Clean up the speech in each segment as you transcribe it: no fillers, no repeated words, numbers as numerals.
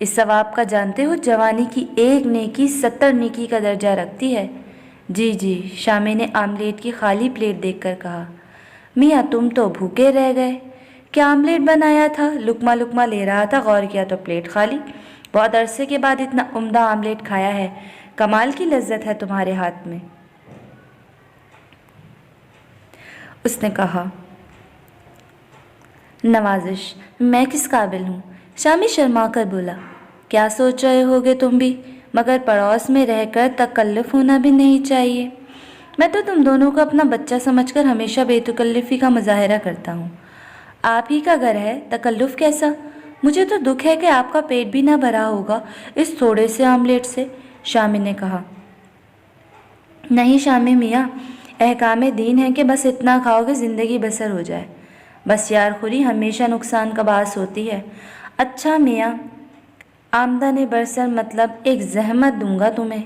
اس ثواب کا جانتے ہو جوانی کی ایک نیکی 70 نیکی کا درجہ رکھتی ہے۔ جی جی، شامی نے آملیٹ کی خالی پلیٹ دیکھ کر کہا۔ میاں تم تو بھوکے رہ گئے۔ کیا آملیٹ بنایا تھا؟ لقمہ لقمہ لے رہا تھا، غور کیا تو پلیٹ خالی۔ بہت عرصے کے بعد اتنا عمدہ آملیٹ کھایا ہے، کمال کی لذت ہے تمہارے ہاتھ میں، اس نے کہا۔ نوازش، میں کس قابل ہوں؟ شامی شرما کر بولا۔ کیا سوچ رہے ہوگے تم بھی، مگر پڑوس میں رہ کر تکلف ہونا بھی نہیں چاہیے۔ میں تو تم دونوں کو اپنا بچہ سمجھ کر ہمیشہ بے تکلفی کا مظاہرہ کرتا ہوں۔ آپ ہی کا گھر ہے، تکلف کیسا؟ مجھے تو دکھ ہے کہ آپ کا پیٹ بھی نہ بھرا ہوگا اس تھوڑے سے آملیٹ سے، شامی نے کہا۔ نہیں شامی میاں، احکام دین ہے کہ بس اتنا کھاؤ کہ زندگی بسر ہو جائے۔ بس یار خوری ہمیشہ نقصان کا باعث ہوتی ہے۔ اچھا میاں، آمدن برسر مطلب ایک زحمت دوں گا تمہیں۔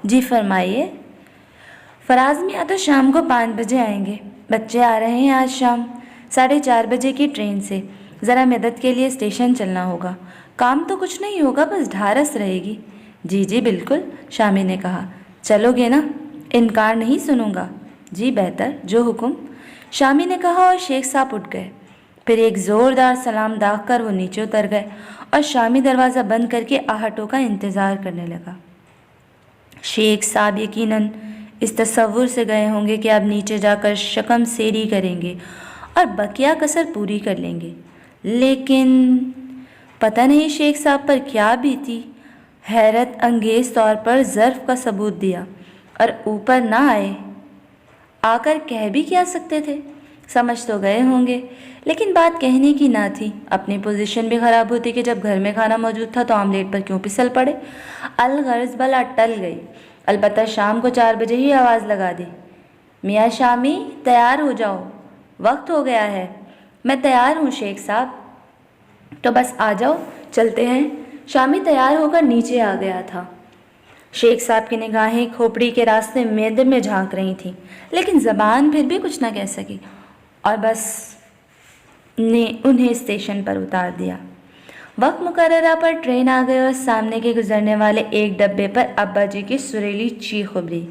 جی فرمائیے۔ فراز میاں تو شام کو 5 بجے آئیں گے، بچے آ رہے ہیں آج شام 4:30 بجے کی ٹرین سے، ذرا مدد کے لیے اسٹیشن چلنا ہوگا۔ کام تو کچھ نہیں ہوگا، بس ڈھارس رہے گی۔ جی جی بالکل، شامی نے کہا۔ چلو گے نا؟ انکار نہیں سنوں گا۔ جی بہتر، جو حکم، شامی نے کہا اور شیخ صاحب اٹھ گئے۔ پھر ایک زوردار سلام داغ کر وہ نیچے اتر گئے اور شامی دروازہ بند کر کے آہٹوں کا انتظار کرنے لگا۔ شیخ صاحب یقیناً اس تصور سے گئے ہوں گے کہ اب نیچے جا کر شکم سیری کریں گے اور بقیہ کسر پوری کر لیں گے، لیکن پتہ نہیں شیخ صاحب پر کیا بیتی، حیرت انگیز طور پر ظرف کا ثبوت دیا اور اوپر نہ آئے۔ آ کر کہہ بھی کیا سکتے تھے؟ سمجھ تو گئے ہوں گے، لیکن بات کہنے کی نہ تھی۔ اپنی پوزیشن بھی خراب ہوتی کہ جب گھر میں کھانا موجود تھا تو آملیٹ پر کیوں پھسل پڑے۔ الغرض بلا ٹل گئی، البتہ شام کو 4 بجے ہی آواز لگا دی۔ میاں شامی تیار ہو جاؤ، وقت ہو گیا ہے۔ میں تیار ہوں شیخ صاحب۔ تو بس آ جاؤ، چلتے ہیں۔ شامی تیار ہو کر نیچے آ گیا تھا۔ شیخ صاحب کی نگاہیں کھوپڑی کے راستے معدے میں جھانک رہی تھیں، لیکن زبان پھر بھی کچھ نہ کہہ سکی اور بس نے انہیں اسٹیشن پر اتار دیا۔ وقت مقررہ پر ٹرین آ گئی اور سامنے کے گزرنے والے ایک ڈبے پر ابا جی کی سریلی چیخ ابھری۔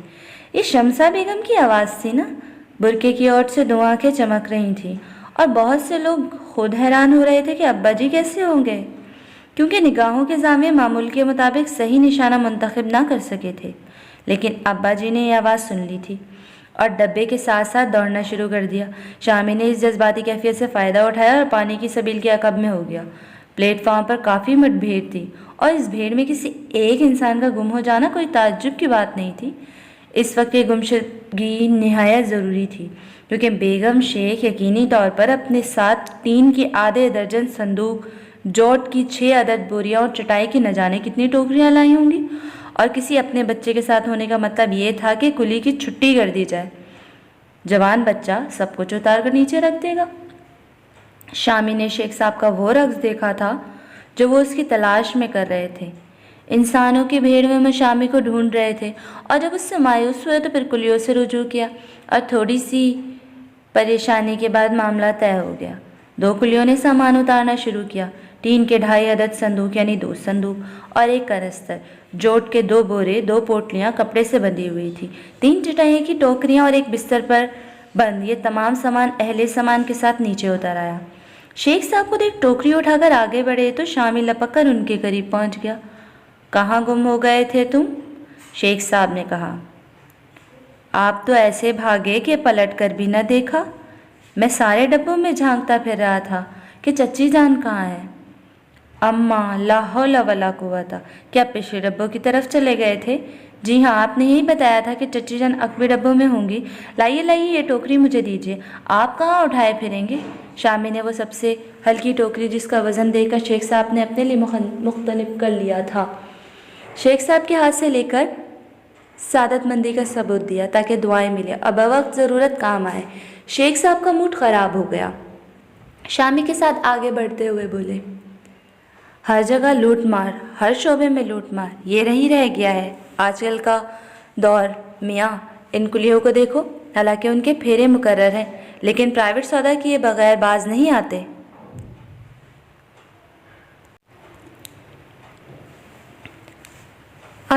یہ شمسہ بیگم کی آواز تھی نا؟ برقعے کی اوٹ سے 2 آنکھیں چمک رہی تھیں اور بہت سے لوگ خود حیران ہو رہے تھے کہ ابا جی کیسے ہوں گے، کیونکہ نگاہوں کے زاویے معمول کے مطابق صحیح نشانہ منتخب نہ کر سکے تھے۔ لیکن ابا جی نے یہ آواز سن لی تھی اور ڈبے کے ساتھ ساتھ دوڑنا شروع کر دیا۔ شامی نے اس جذباتی کیفیت سے فائدہ اٹھایا اور پانی کی سبیل کے عقب میں ہو گیا۔ پلیٹ فارم پر کافی مٹ بھیڑ تھی اور اس بھیڑ میں کسی ایک انسان کا گم ہو جانا کوئی تعجب کی بات نہیں تھی۔ اس وقت یہ گمشدگی نہایت ضروری تھی، کیونکہ بیگم شیخ یقینی طور پر اپنے ساتھ ٹین کی آدھے درجن صندوق، جوٹ کی 6 عدد بوریاں اور چٹائی کی نہ جانے کتنی ٹوکریاں لائی ہوں گی، اور کسی اپنے بچے کے ساتھ ہونے کا مطلب یہ تھا کہ کلی کی چھٹی کر دی جائے۔ جوان بچہ سب کچھ اتار کر نیچے رکھ دے گا۔ شامی نے شیخ صاحب کا وہ رقص دیکھا تھا جو وہ اس کی تلاش میں کر رہے تھے۔ انسانوں کی بھیڑ میں شامی کو ڈھونڈ رہے تھے، اور جب اس سے مایوس ہوئے تو پھر کلیوں سے رجوع کیا اور تھوڑی سی پریشانی کے بعد معاملہ طے ہو گیا۔ 2 کلیوں نے سامان اتارنا شروع کیا۔ ٹین کے 2.5 عدد صندوق یعنی 2 صندوق اور 1 کنستر، جوٹ کے 2 بورے، 2 پوٹلیاں کپڑے سے بندھی ہوئی تھی، 3 چٹائیوں کی ٹوکریاں اور 1 بستر پر بند، یہ تمام سامان اہل سامان کے ساتھ نیچے اتر آیا۔ شیخ صاحب خود ایک ٹوکری اٹھا کر آگے بڑھے تو شامی لپک کر ان کے قریب پہنچ گیا۔ کہاں گم ہو گئے تھے تم؟ شیخ صاحب نے کہا۔ آپ تو ایسے بھاگے کہ پلٹ کر بھی نہ دیکھا۔ میں سارے ڈبوں میں جھانکتا پھر رہا تھا کہ چچی جان کہاں ہے۔ اماں، لا حول ولا قوت، کیا پچھلے ڈبوں کی طرف چلے گئے تھے؟ جی ہاں، آپ نے یہی بتایا تھا کہ چچی جان عقبی ڈبوں میں ہوں گی۔ لائیے لائیے، یہ ٹوکری مجھے دیجیے، آپ کہاں اٹھائے پھریں گے؟ شامی نے وہ سب سے ہلکی ٹوکری جس کا وزن دیکھ کر شیخ صاحب نے اپنے لیے مختلف کر لیا تھا، شیخ صاحب کے ہاتھ سے لے کر سعادت مندی کا ثبوت دیا تاکہ دعائیں ملیں اور بوقت ضرورت کام آئے۔ شیخ صاحب کا موڈ خراب ہو گیا۔ شامی کے ساتھ آگے بڑھتے ہوئے بولے، ہر جگہ لوٹ مار، ہر شعبے میں لوٹ مار، یہ نہیں رہ گیا ہے آج کل کا دور۔ میاں، ان کلیوں کو دیکھو، حالانکہ ان کے پھیرے مقرر ہیں، لیکن پرائیویٹ سودا کیے بغیر باز نہیں آتے۔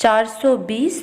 420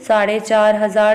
4,500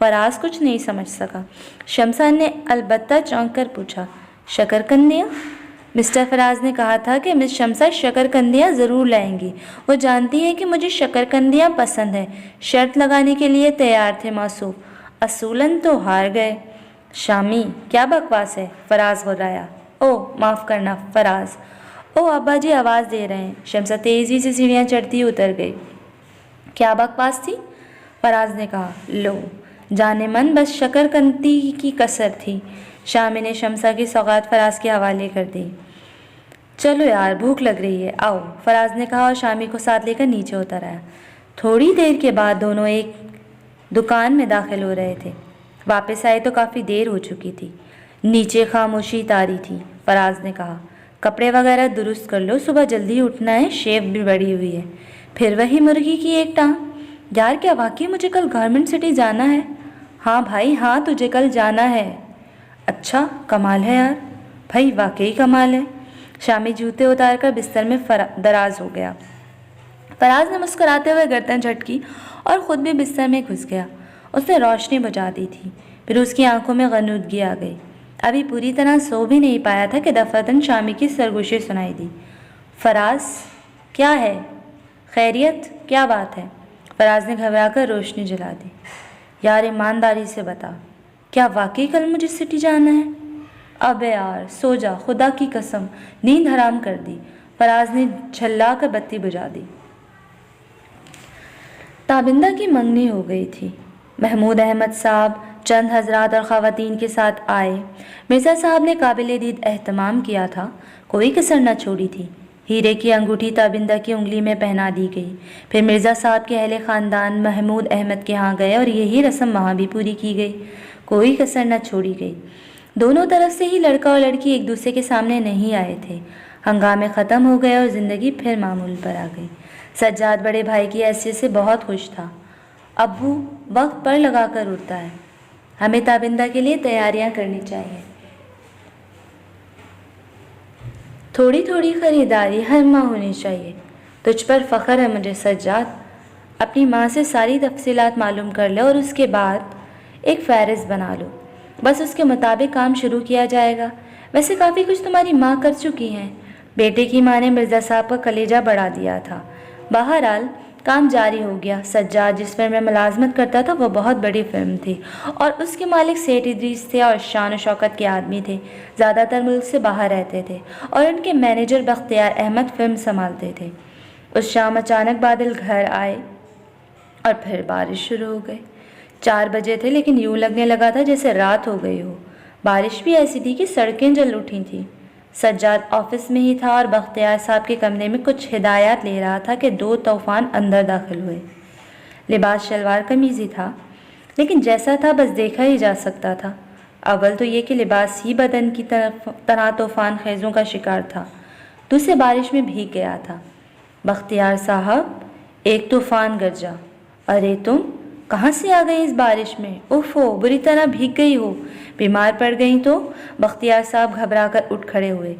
فراز کچھ نہیں سمجھ سکا۔ شمسا نے البتہ چونک کر پوچھا، شکرکندیاں؟ مسٹر فراز نے کہا تھا کہ مس شمسا شکرکندیاں ضرور لائیں گی۔ وہ جانتی ہے کہ مجھے شکرکندیاں پسند ہیں۔ شرط لگانے کے لیے تیار تھے موصوف، اصولاً تو ہار گئے۔ شامی، کیا بکواس ہے؟ فراز غرایا۔ او معاف کرنا فراز۔ او ابا جی آواز دے رہے ہیں۔ شمسا تیزی سے سیڑھیاں چڑھتی اتر گئی۔ کیا بکواس تھی؟ فراز نے کہا۔ لو، جانے من بس شکرکندی کی کسر تھی۔ شامی نے شمسا کی سوغات فراز کے حوالے کر دی۔ چلو یار، بھوک لگ رہی ہے، آؤ، فراز نے کہا اور شامی کو ساتھ لے کر نیچے اتر آیا۔ تھوڑی دیر کے بعد دونوں ایک دکان میں داخل ہو رہے تھے۔ واپس آئے تو کافی دیر ہو چکی تھی۔ نیچے خاموشی طاری تھی۔ فراز نے کہا، کپڑے وغیرہ درست کر لو، صبح جلدی اٹھنا ہے، شیو بھی بڑی ہوئی ہے۔ پھر وہی مرغی کی ایک ٹانگ۔ یار کیا واقعی مجھے کل گارمنٹ سٹی جانا ہے؟ ہاں بھائی ہاں، تجھے کل جانا ہے۔ اچھا، کمال ہے یار۔ بھائی واقعی کمال ہے۔ شامی جوتے اتار کر بستر میں دراز ہو گیا۔ فراز نے مسکراتے ہوئے گردن جھٹکی اور خود بھی بستر میں گھس گیا۔ اس نے روشنی بجھا دی تھی۔ پھر اس کی آنکھوں میں غنودگی آ گئی۔ ابھی پوری طرح سو بھی نہیں پایا تھا کہ دفعتاً شامی کی سرگوشی سنائی دی۔ فراز، کیا ہے؟ خیریت؟ کیا بات ہے؟ فراز نے گھبرا کر روشنی جلا دی۔ یار ایمانداری سے بتا، کیا واقعی کل مجھے سٹی جانا ہے؟ ابے یار سو جا، خدا کی قسم، نیند حرام کر دی۔ فراز نے جھلا کر بتی بجھا دی۔ تابندہ کی منگنی ہو گئی تھی۔ محمود احمد صاحب چند حضرات اور خواتین کے ساتھ آئے۔ مرزا صاحب نے قابل دید اہتمام کیا تھا، کوئی کسر نہ چھوڑی تھی۔ ہیرے کی انگوٹھی تابندہ کی انگلی میں پہنا دی گئی۔ پھر مرزا صاحب کے اہل خاندان محمود احمد کے ہاں گئے اور یہی رسم وہاں بھی پوری کی گئی، کوئی کسر نہ چھوڑی گئی۔ دونوں طرف سے ہی لڑکا اور لڑکی ایک دوسرے کے سامنے نہیں آئے تھے۔ ہنگامے ختم ہو گئے اور زندگی پھر معمول پر آ گئی۔ سجاد بڑے بھائی کی حیثیت سے بہت خوش تھا۔ ابو وقت پر لگا کر اٹھتا ہے، ہمیں تابندہ کے لیے تیاریاں کرنی چاہیے۔ تھوڑی تھوڑی خریداری ہر ماہ ہونی چاہیے۔ تجھ پر فخر ہے مجھے سجاد۔ اپنی ماں سے ساری تفصیلات معلوم کر لو اور اس کے بعد ایک فہرست بنا لو، بس اس کے مطابق کام شروع کیا جائے گا۔ ویسے کافی کچھ تمہاری ماں کر چکی ہیں۔ بیٹے کی ماں نے مرزا صاحب کا کلیجہ بڑھا دیا تھا۔ بہرحال کام جاری ہو گیا۔ سجاد جس فلم میں ملازمت کرتا تھا وہ بہت بڑی فلم تھی اور اس کے مالک سیٹھ ادریس تھے اور شان و شوکت کے آدمی تھے۔ زیادہ تر ملک سے باہر رہتے تھے اور ان کے مینیجر بختیار احمد فلم سنبھالتے تھے۔ اس شام اچانک بادل گھر آئے اور پھر بارش شروع ہو گئی۔ 4 بجے تھے لیکن یوں لگنے لگا تھا جیسے رات ہو گئی ہو۔ بارش بھی ایسی تھی کہ سڑکیں جل اٹھی تھیں۔ سجاد آفس میں ہی تھا اور بختیار صاحب کے کمرے میں کچھ ہدایات لے رہا تھا کہ 2 طوفان اندر داخل ہوئے۔ لباس شلوار قمیض ہی تھا لیکن جیسا تھا بس دیکھا ہی جا سکتا تھا۔ اول تو یہ کہ لباس ہی بدن کی طرح طوفان خیزوں کا شکار تھا، دوسرے بارش میں بھیگ گیا تھا۔ بختیار صاحب، ایک طوفان گرجا۔ ارے تم کہاں سے آ گئی اس بارش میں؟ اوفو، بری طرح بھیگ گئی ہو، بیمار پڑ گئی تو؟ بختیار صاحب گھبرا کر اٹھ کھڑے ہوئے۔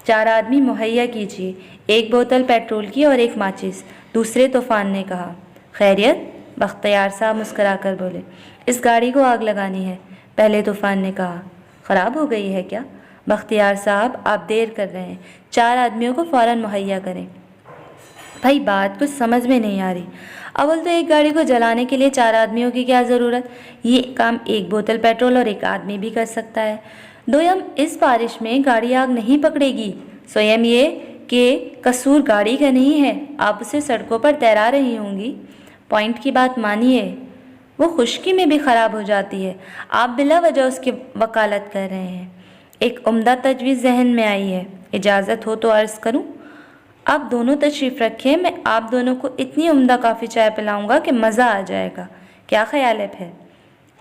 4 آدمی مہیا کیجیے، 1 بوتل پیٹرول کی اور 1 ماچس، دوسرے طوفان نے کہا۔ خیریت؟ بختیار صاحب مسکرا کر بولے، اس گاڑی کو آگ لگانی ہے، پہلے طوفان نے کہا۔ خراب ہو گئی ہے کیا؟ بختیار صاحب آپ دیر کر رہے ہیں، 4 آدمیوں کو فوراً مہیا کریں۔ بھائی بات کچھ سمجھ میں نہیں آ رہی۔ اول تو ایک گاڑی کو جلانے کے لیے 4 آدمیوں کی کیا ضرورت؟ یہ کام 1 بوتل پیٹرول اور 1 آدمی بھی کر سکتا ہے۔ دویم، اس بارش میں گاڑی آگ نہیں پکڑے گی۔ سویم یہ کہ قصور گاڑی کا نہیں ہے، آپ اسے سڑکوں پر تیرا رہی ہوں گی۔ پوائنٹ کی بات مانیے، وہ خشکی میں بھی خراب ہو جاتی ہے، آپ بلا وجہ اس کی وکالت کر رہے ہیں۔ ایک عمدہ تجویز ذہن میں آئی ہے، اجازت ہو تو عرض کروں؟ آپ دونوں تشریف رکھیں، میں آپ دونوں کو اتنی عمدہ کافی چائے پلاؤں گا کہ مزہ آ جائے گا۔ کیا خیال ہے پھر؟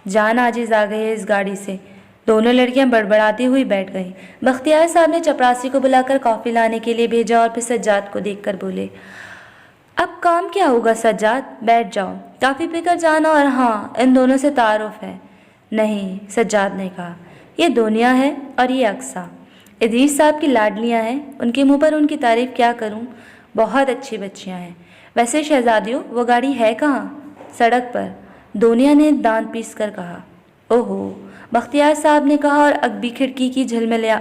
جان عاجز آ گئی ہے اس گاڑی سے۔ دونوں لڑکیاں بڑبڑاتی ہوئی بیٹھ گئیں۔ بختیار صاحب نے چپراسی کو بلا کر کافی لانے کے لیے بھیجا اور پھر سجاد کو دیکھ کر بولے، اب کام کیا ہوگا سجاد؟ بیٹھ جاؤ، کافی پی کر جانا، اور ہاں ان دونوں سے تعارف ہے۔ نہیں، سجاد نے کہا، یہ دنیا ہے اور یہ اقصیٰ، ادریس صاحب کی لاڈلیاں ہیں، ان کے منہ پر ان کی تعریف کیا کروں، بہت اچھی بچیاں ہیں۔ ویسے شہزادیوں، وہ گاڑی ہے کہاں؟ سڑک پر، دنیا نے دانت پیس کر کہا۔ اوہو، بختیار صاحب نے کہا اور اکبی کھڑکی کی جھلملیاں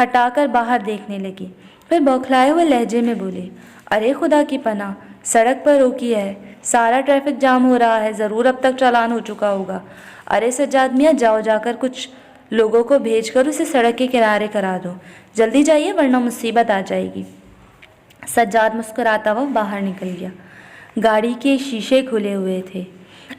ہٹا کر باہر دیکھنے لگی۔ پھر بوکھلائے ہوئے لہجے میں بولی، ارے خدا کی پناہ، سڑک پر روکی ہے، سارا ٹریفک جام ہو رہا ہے، ضرور اب تک چالان ہو چکا ہوگا۔ ارے سجاد میاں، جاؤ جا کر کچھ لوگوں کو بھیج کر اسے سڑک کے کنارے کرا دو، جلدی جائیے ورنہ مصیبت آ جائے گی۔ سجاد مسکراتا ہوا باہر نکل گیا۔ گاڑی کے شیشے کھلے ہوئے تھے،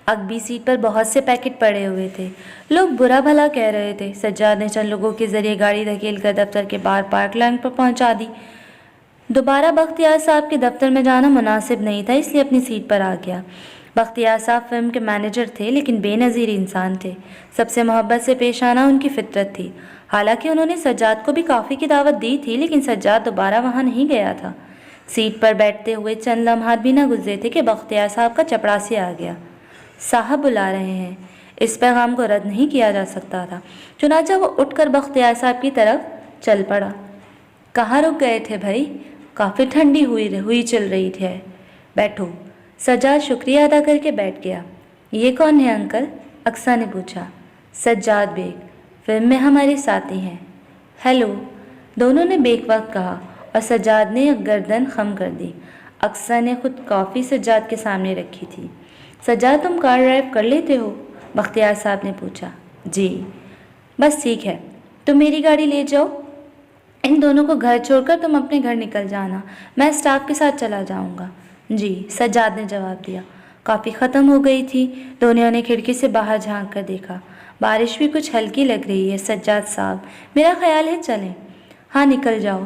اگبی سیٹ پر بہت سے پیکٹ پڑے ہوئے تھے، لوگ برا بھلا کہہ رہے تھے۔ سجاد نے چند لوگوں کے ذریعے گاڑی دھکیل کر دفتر کے باہر پارک لائن پر پہنچا دی۔ دوبارہ بختیار صاحب کے دفتر میں جانا مناسب نہیں تھا، اس لیے اپنی سیٹ پر آ گیا۔ بختیار صاحب فرم کے مینیجر تھے لیکن بے نظیر انسان تھے، سب سے محبت سے پیش آنا ان کی فطرت تھی۔ حالانکہ انہوں نے سجاد کو بھی کافی کی دعوت دی تھی لیکن سجاد دوبارہ وہاں نہیں گیا تھا۔ سیٹ پر بیٹھتے ہوئے چند لمحات بھی نہ گزرے تھے کہ بختیار صاحب کا چپڑاسی آ گیا۔ صاحب بلا رہے ہیں۔ اس پیغام کو رد نہیں کیا جا سکتا تھا، چنانچہ وہ اٹھ کر بختیار صاحب کی طرف چل پڑا۔ کہاں رک گئے تھے بھائی؟ کافی ٹھنڈی ہوئی چل رہی تھی۔ بیٹھو۔ سجاد شکریہ ادا کر کے بیٹھ گیا۔ یہ کون ہے انکل؟ اقصیٰ نے پوچھا۔ سجاد بیگ، فلم میں ہمارے ساتھی ہیں۔ ہیلو، دونوں نے بیک وقت کہا اور سجاد نے گردن خم کر دی۔ اقصیٰ نے خود کافی سجاد کے سامنے رکھی تھی۔ سجاد، تم کار ڈرائیو کر لیتے ہو؟ بختیار صاحب نے پوچھا۔ جی۔ بس ٹھیک ہے، تم میری گاڑی لے جاؤ، ان دونوں کو گھر چھوڑ کر تم اپنے گھر نکل جانا، میں اسٹاف کے ساتھ چلا جاؤں گا۔ جی، سجاد نے جواب دیا۔ کافی ختم ہو گئی تھی، دونوں نے کھڑکی سے باہر جھانک کر دیکھا۔ بارش بھی کچھ ہلکی لگ رہی ہے سجاد صاحب، میرا خیال ہے چلیں۔ ہاں نکل جاؤ۔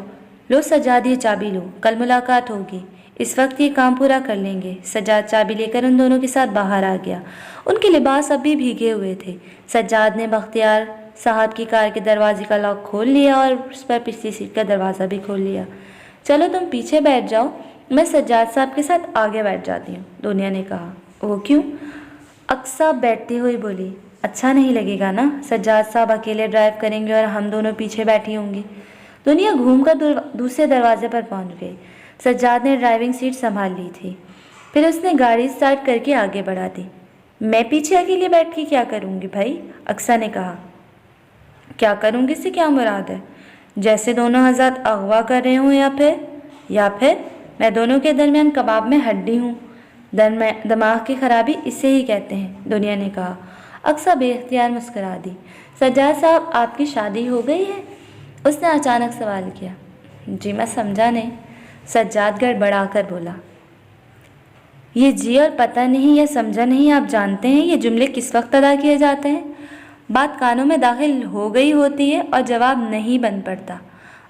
لو سجاد، یہ چابی لو، کل ملاقات ہوگی، اس وقت یہ کام پورا کر لیں گے۔ سجاد چابی لے کر ان دونوں کے ساتھ باہر آ گیا۔ ان کے لباس اب بھی بھیگے ہوئے تھے۔ سجاد نے بختیار صاحب کی کار کے دروازے کا لاک کھول لیا اور اس پر پچھلی سیٹ کا دروازہ بھی کھول لیا۔ چلو تم پیچھے بیٹھ جاؤ، میں سجاد صاحب کے ساتھ آگے بیٹھ جاتی ہوں، دنیا نے کہا۔ وہ کیوں؟ اقصیٰ بیٹھتی ہوئی بولی۔ اچھا نہیں لگے گا نا، سجاد صاحب اکیلے ڈرائیو کریں گے اور ہم دونوں پیچھے بیٹھی ہوں گی۔ دنیا گھوم کر دوسرے دروازے پر پہنچ گئی۔ سجاد نے ڈرائیونگ سیٹ سنبھال لی تھی، پھر اس نے گاڑی سٹارٹ کر کے آگے بڑھا دی۔ میں پیچھے اکیلے بیٹھ کے کیا کروں گی بھائی؟ اقصیٰ نے کہا۔ کیا کروں گی سے کیا مراد ہے؟ جیسے دونوں حضرات اغوا کر رہے ہوں یا پھر میں دونوں کے درمیان کباب میں ہڈی ہوں۔ دماغ کی خرابی اسے ہی کہتے ہیں، دنیا نے کہا۔ اقصیٰ بے اختیار مسکرا دی۔ سجاد صاحب، آپ کی شادی ہو گئی ہے؟ اس نے اچانک سوال کیا۔ جی، میں سمجھا نہیں، سجاد گڑبڑا کر بولا۔ یہ جی اور پتہ نہیں یا سمجھا نہیں، آپ جانتے ہیں یہ جملے کس وقت ادا کیے جاتے ہیں؟ بات کانوں میں داخل ہو گئی ہوتی ہے اور جواب نہیں بن پڑتا۔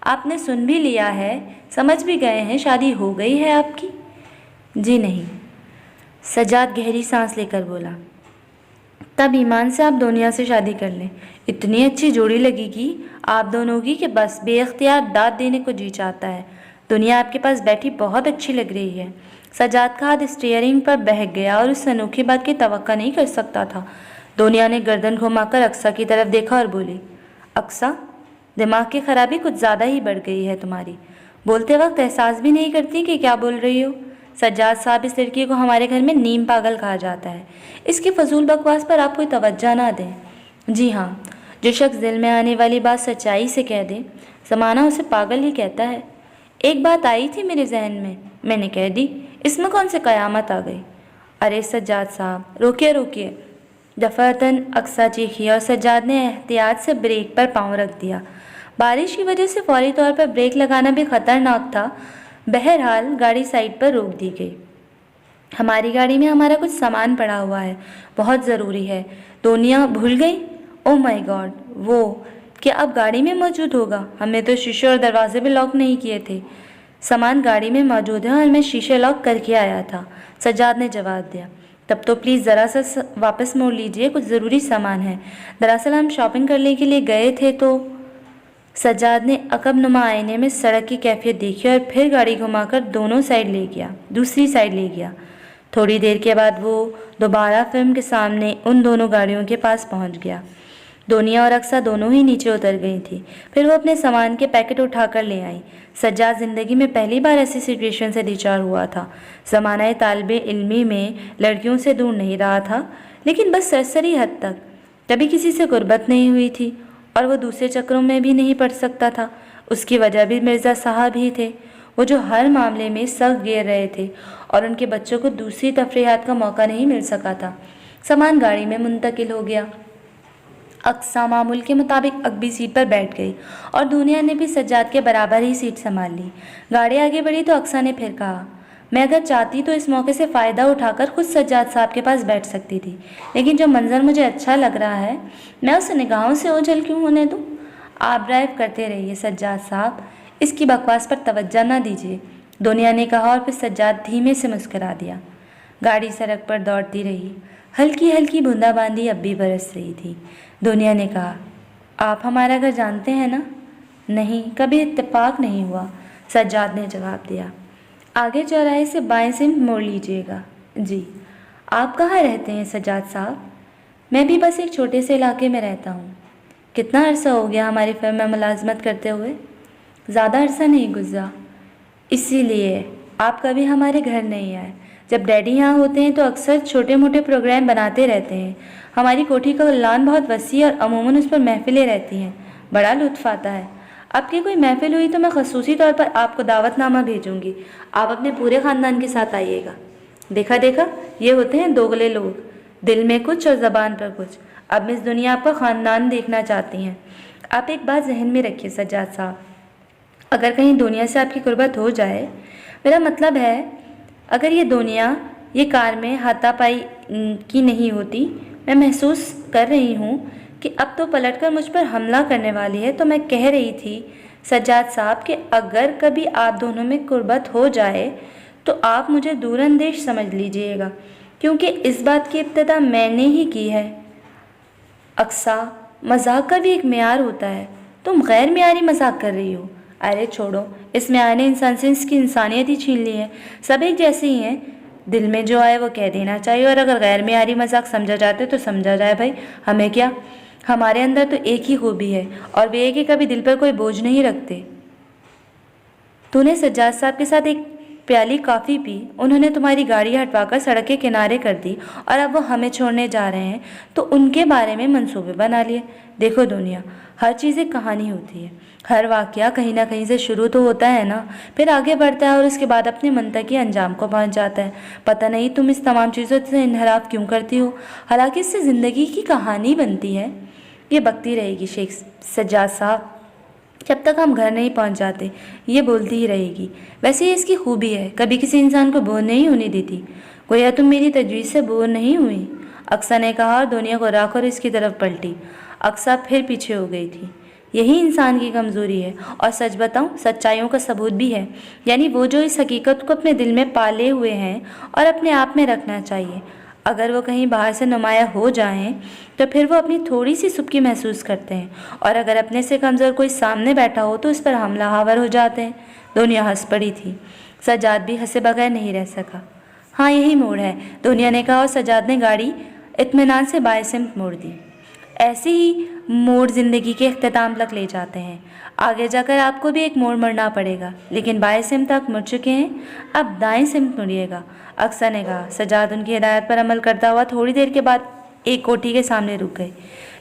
آپ نے سن بھی لیا ہے، سمجھ بھی گئے ہیں، شادی ہو گئی ہے آپ کی؟ جی نہیں، سجاد گہری سانس لے کر بولا۔ تب ایمان سے آپ دنیا سے شادی کر لیں، اتنی اچھی جوڑی لگے گی آپ دونوں کی کہ بس بے اختیار داد دینے کو جی چاہتا ہے۔ دنیا آپ کے پاس بیٹھی بہت اچھی لگ رہی ہے۔ سجاد کا ہاتھ اسٹیئرنگ پر بہک گیا اور اس انوکھی بات کی توقع نہیں کر سکتا تھا۔ دنیا نے گردن گھما کر اقصیٰ کی طرف دیکھا اور بولی، اقصیٰ، دماغ کی خرابی کچھ زیادہ ہی بڑھ گئی ہے تمہاری، بولتے وقت احساس بھی نہیں کرتی کہ کیا بول رہی ہو۔ سجاد صاحب، اس لڑکی کو ہمارے گھر میں نیم پاگل کہا جاتا ہے، اس کی فضول بکواس پر آپ کوئی توجہ نہ دیں۔ جی ہاں، جو شخص دل میں آنے والی بات سچائی سے کہہ دے، زمانہ اسے پاگل ہی کہتا ہے۔ ایک بات آئی تھی میرے ذہن میں نے کہہ دی، اس میں کون سی قیامت آ گئی؟ ارے سجاد صاحب، روکیے۔ دفعتاً اقصیٰ چیخی اور سجاد نے احتیاط سے بریک پر پاؤں رکھ دیا۔ بارش کی وجہ سے فوری طور پر بریک لگانا بھی خطرناک تھا۔ بہرحال گاڑی سائڈ پر روک دی گئی۔ ہماری گاڑی میں ہمارا کچھ سامان پڑا ہوا ہے، بہت ضروری ہے۔ دنیا بھول گئی؟ او مائی گاڈ، وہ کیا اب گاڑی میں موجود ہوگا؟ ہم نے تو شیشے اور دروازے بھی لاک نہیں کیے تھے۔ سامان گاڑی میں موجود ہے اور میں شیشے لاک کر کے آیا تھا، سجاد نے جواب دیا۔ تب تو پلیز ذرا سا واپس موڑ لیجئے، کچھ ضروری سامان ہے، دراصل ہم شاپنگ کرنے کے لیے گئے تھے تو۔ سجاد نے عقب نما آئینے میں سڑک کی کیفیت دیکھی اور پھر گاڑی گھما کر دوسری سائڈ لے گیا۔ تھوڑی دیر کے بعد وہ دوبارہ فلم کے سامنے ان دونوں گاڑیوں کے پاس پہنچ گیا۔ دنیا اور اقصیٰ دونوں ہی نیچے اتر گئی تھی۔ پھر وہ اپنے سامان کے پیکٹ اٹھا کر لے آئی۔ سجاد زندگی میں پہلی بار ایسی سچویشن سے دوچار ہوا تھا۔ زمانہ طالب علمی میں لڑکیوں سے دور نہیں رہا تھا، لیکن بس سرسری حد تک۔ کبھی کسی سے قربت نہیں ہوئی تھی اور وہ دوسرے چکروں میں بھی نہیں پڑ سکتا تھا۔ اس کی وجہ بھی مرزا صاحب ہی تھے، وہ جو ہر معاملے میں سخت گر رہے تھے اور ان کے بچوں کو دوسری تفریحات کا موقع نہیں مل سکا تھا۔ سامان گاڑی میں منتقل ہو گیا۔ اقصیٰ معمول کے مطابق اگلی سیٹ پر بیٹھ گئی اور دنیا نے بھی سجاد کے برابر ہی سیٹ سنبھال لی۔ گاڑی آگے بڑھی تو اقصیٰ نے پھر کہا، میں اگر چاہتی تو اس موقع سے فائدہ اٹھا کر خود سجاد صاحب کے پاس بیٹھ سکتی تھی، لیکن جو منظر مجھے اچھا لگ رہا ہے میں اسے نگاہوں سے اوجھل کیوں ہونے دوں؟ آپ ڈرائیو کرتے رہیے سجاد صاحب، اس کی بکواس پر توجہ نہ دیجیے، دنیا نے کہا اور پھر سجاد دھیمے سے مسکرا دیا۔ گاڑی سڑک پر دوڑتی رہی۔ ہلکی ہلکی بوندا باندی اب بھی برس رہی تھی۔ دنیا نے کہا، آپ ہمارا گھر جانتے ہیں نا؟ نہیں، کبھی اتفاق نہیں ہوا، سجاد نے جواب دیا۔ آگے چوراہے سے بائیں سمت موڑ لیجیے گا۔ جی۔ آپ کہاں رہتے ہیں سجاد صاحب؟ میں بھی بس ایک چھوٹے سے علاقے میں رہتا ہوں۔ کتنا عرصہ ہو گیا ہماری فرم میں ملازمت کرتے ہوئے؟ زیادہ عرصہ نہیں گزرا، اسی لیے آپ کبھی ہمارے گھر نہیں آئے۔ جب ڈیڈی یہاں ہوتے ہیں تو اکثر چھوٹے موٹے پروگرام بناتے رہتے ہیں۔ ہماری کوٹھی کا لان بہت وسیع اور عموماً اس پر محفلیں رہتی ہیں، بڑا لطف آتا ہے۔ آپ کی کوئی محفل ہوئی تو میں خصوصی طور پر آپ کو دعوت نامہ بھیجوں گی، آپ اپنے پورے خاندان کے ساتھ آئیے گا۔ دیکھا دیکھا، یہ ہوتے ہیں دوغلے لوگ، دل میں کچھ اور زبان پر کچھ۔ اب مس دنیا آپ کا خاندان دیکھنا چاہتی ہیں۔ آپ ایک بات ذہن میں رکھیے سجاد صاحب، اگر کہیں دنیا سے آپ کی قربت ہو جائے، میرا مطلب ہے اگر یہ دنیا یہ کار میں ہاتھا پائی کی نہیں ہوتی، میں محسوس کر رہی ہوں کہ اب تو پلٹ کر مجھ پر حملہ کرنے والی ہے۔ تو میں کہہ رہی تھی سجاد صاحب کہ اگر کبھی آپ دونوں میں قربت ہو جائے تو آپ مجھے دور اندیش سمجھ لیجئے گا، کیونکہ اس بات کی ابتدا میں نے ہی کی ہے۔ اقصیٰ، مذاق کا بھی ایک معیار ہوتا ہے، تم غیر معیاری مذاق کر رہی ہو۔ ارے چھوڑو، اس معیار نے انسان سے اس کی انسانیت ہی چھین لی ہے۔ سب ایک جیسے ہی ہیں، دل میں جو آئے وہ کہہ دینا چاہیے، اور اگر غیر معیاری مذاق سمجھا جاتے تو سمجھا جائے بھائی، ہمیں کیا؟ ہمارے اندر تو ایک ہی خوبی ہے، اور وہ یہ کہ کبھی دل پر کوئی بوجھ نہیں رکھتے۔ تو نے سجاد صاحب کے ساتھ ایک پیالی کافی پی، انہوں نے تمہاری گاڑی ہٹوا کر سڑک کے کنارے کر دی اور اب وہ ہمیں چھوڑنے جا رہے ہیں تو ان کے بارے میں منصوبے بنا لیے۔ دیکھو دنیا، ہر چیز ایک کہانی ہوتی ہے، ہر واقعہ کہیں نہ کہیں سے شروع تو ہوتا ہے نا، پھر آگے بڑھتا ہے اور اس کے بعد اپنے منطقی انجام کو پہنچ جاتا ہے۔ پتہ نہیں تم اس تمام چیزوں سے انحراف کیوں کرتی ہو، حالانکہ اس سے زندگی کی کہانی بنتی ہے۔ یہ بکتی رہے گی شیخ سجاد صاحب، جب تک ہم گھر نہیں پہنچ جاتے، یہ بولتی ہی رہے گی۔ ویسے یہ اس کی خوبی ہے، کبھی کسی انسان کو بور نہیں ہونے دیتی۔ گویا تم میری تجویز سے بور نہیں ہوئی، اقصیٰ نے کہا اور دنیا کو راہ کر اس کی طرف پلٹی۔ اقصیٰ پھر پیچھے ہو گئی تھی۔ یہی انسان کی کمزوری ہے، اور سچ بتاؤں سچائیوں کا ثبوت بھی ہے، یعنی وہ جو اس حقیقت کو اپنے دل میں پالے ہوئے ہیں اور اپنے آپ میں رکھنا چاہیے۔ اگر وہ کہیں باہر سے نمایاں ہو جائیں تو پھر وہ اپنی تھوڑی سی سبکی محسوس کرتے ہیں، اور اگر اپنے سے کمزور کوئی سامنے بیٹھا ہو تو اس پر حملہ آور ہو جاتے ہیں۔ دنیا ہنس پڑی تھی، سجاد بھی ہنسے بغیر نہیں رہ سکا۔ ہاں یہی موڑ ہے، دنیا نے کہا اور سجاد نے گاڑی اطمینان سے بائیں سمت موڑ دی۔ ایسے ہی موڑ زندگی کے اختتام تک لے جاتے ہیں، آگے جا کر آپ کو بھی ایک موڑ مڑنا پڑے گا، لیکن بائیں سمت تک مڑ چکے ہیں، اب دائیں سمت مڑیے گا، اقصیٰ نے کہا۔ سجاد ان کی ہدایت پر عمل کرتا ہوا تھوڑی دیر کے بعد ایک کوٹھی کے سامنے رک گئے۔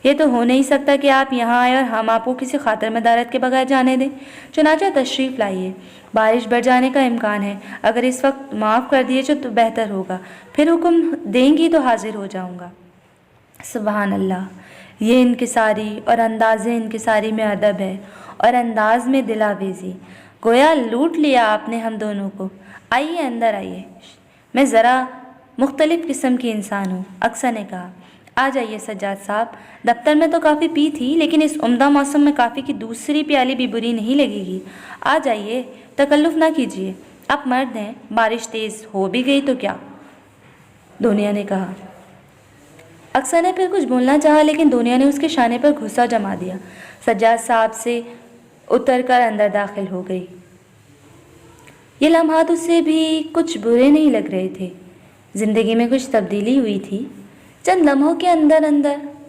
یہ تو ہو نہیں سکتا کہ آپ یہاں آئے اور ہم آپ کو کسی خاطر مدارت کے بغیر جانے دیں، چنانچہ تشریف لائیے۔ بارش بڑھ جانے کا امکان ہے، اگر اس وقت معاف کر دیے تو بہتر ہوگا، پھر حکم دیں گی تو حاضر ہو جاؤں گا۔ سبحان اللہ، یہ انکساری اور انداز انکساری میں ادب ہے، اور انداز میں دل آویزی۔ گویا لوٹ لیا آپ نے ہم دونوں کو۔ آئیے اندر آئیے، میں ذرا مختلف قسم کی انسان ہوں، اقصیٰ نے کہا۔ آ جائیے سجاد صاحب، دفتر میں تو کافی پی تھی، لیکن اس عمدہ موسم میں کافی کی دوسری پیالی بھی بری نہیں لگے گی۔ آ جائیے، تکلف نہ کیجیے، آپ مرد ہیں، بارش تیز ہو بھی گئی تو کیا؟ دنیا نے کہا۔ اقصیٰ نے پھر کچھ بولنا چاہا، لیکن دنیا نے اس کے شانے پر غصہ جما دیا۔ سجاد صاحب سے اتر کر اندر داخل ہو گئی۔ یہ لمحات اسے بھی کچھ برے نہیں لگ رہے تھے۔ زندگی میں کچھ تبدیلی ہوئی تھی، چند لمحوں کے اندر اندر